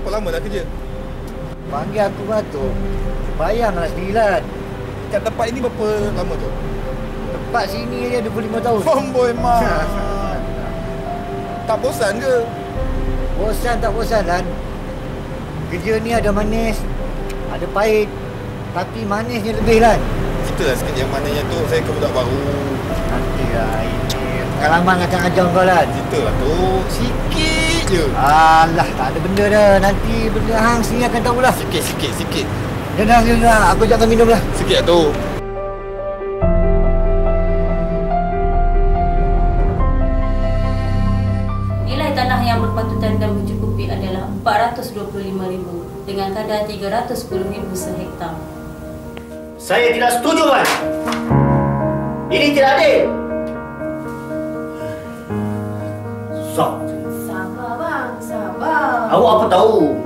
berapa lama dah kerja? Panggil aku Batu. Bayanglah sendirilah. Kat tempat ini berapa lama tu? Tempat sini dia 25 tahun. Boy, Mak. Tak bosan ke? Bosan tak bosan Lan. Kerja ni ada manis, ada pahit. Tapi manisnya lebih Lan. Ceritalah sikit yang mananya tu. Saya ke budak baru. Nantilah ini pengalaman akan ajar kau Lan. Ceritalah tu. Sikit je. Alah, tak ada benda dah. Nanti benda hang sini akan tahulah. Sikit. Dah. Aku jangan minum lah. Sikit tu. Nilai tanah yang berpatutan dan mencukupi adalah RM425,000 dengan kadar RM310,000 sehektar. Saya tidak setuju, Wan. Ini tidak adil. Sabar bang, sabar. Awak apa tahu?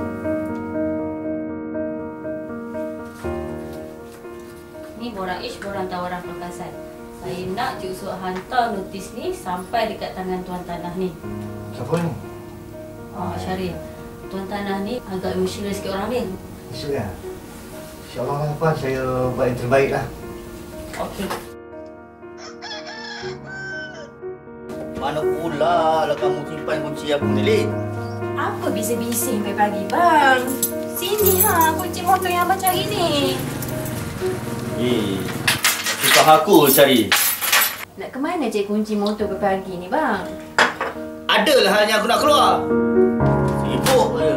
Ni borang ish, borang tawaran perkasan. Saya nak Cik Usuk hantar notis ni sampai dekat tangan tuan tanah ni. Siapa ni? Syarif. Tuan tanah ni agak emosional sikit orang ni. Sudah. InsyaAllah Puan, saya buat yang terbaik lah. Okey. Mana pula lah kamu simpan kunci aku ni, Lin? Apa bising-bising pagi-pagi, bang? Sini kunci motor yang abang cari ni. Susah aku cari. Nak ke mana cik kunci motor pagi ni, bang? Adalah hal yang aku nak keluar. Sibuk je.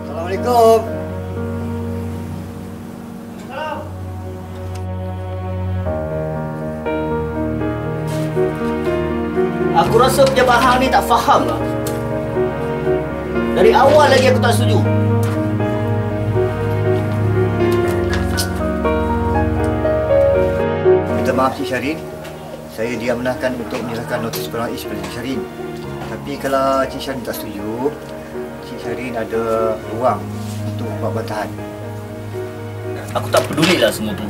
Assalamualaikum. Aku rasa pejabat hang ni tak faham lah. Dari awal lagi aku tak setuju. Minta maaf Cik Syarin. Saya diamanahkan untuk menyerahkan notis borang ish pada Cik Syarin. Tapi kalau Cik Syarin tak setuju, Cik Syarin ada ruang untuk buat bantahan. Aku tak pedulilah semua tu.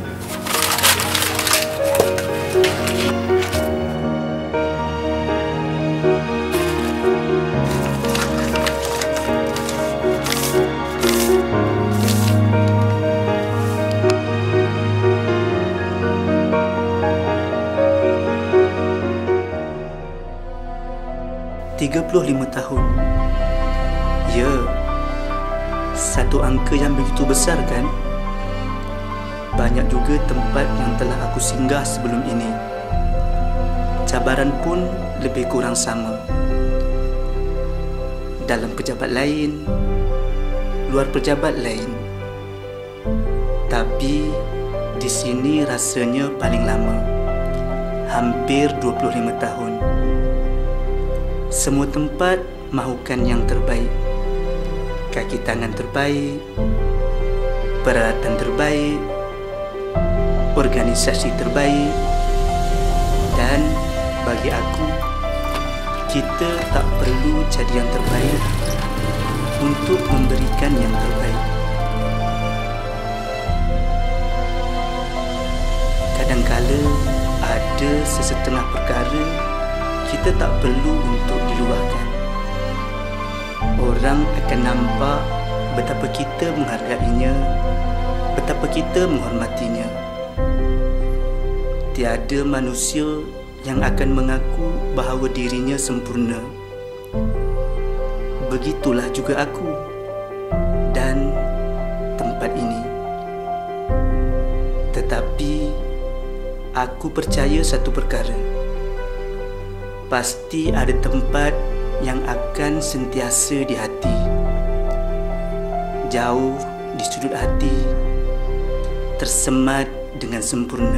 tahun. Ya, satu angka yang begitu besar kan? Banyak juga tempat yang telah aku singgah sebelum ini. Cabaran pun lebih kurang sama. Dalam pejabat lain, luar pejabat lain. Tapi di sini rasanya paling lama. Hampir 25 tahun. Semua tempat mahukan yang terbaik. Kaki tangan terbaik, peralatan terbaik, organisasi terbaik. Dan bagi aku, kita tak perlu jadi yang terbaik untuk memberikan yang terbaik. Kadangkala ada sesetengah perkara kita tak perlu untuk diluahkan. Orang akan nampak betapa kita menghargainya, betapa kita menghormatinya. Tiada manusia yang akan mengaku bahawa dirinya sempurna. Begitulah juga aku dan tempat ini. Tetapi aku percaya satu perkara. Pasti ada tempat yang akan sentiasa di hati. Jauh di sudut hati, tersemat dengan sempurna.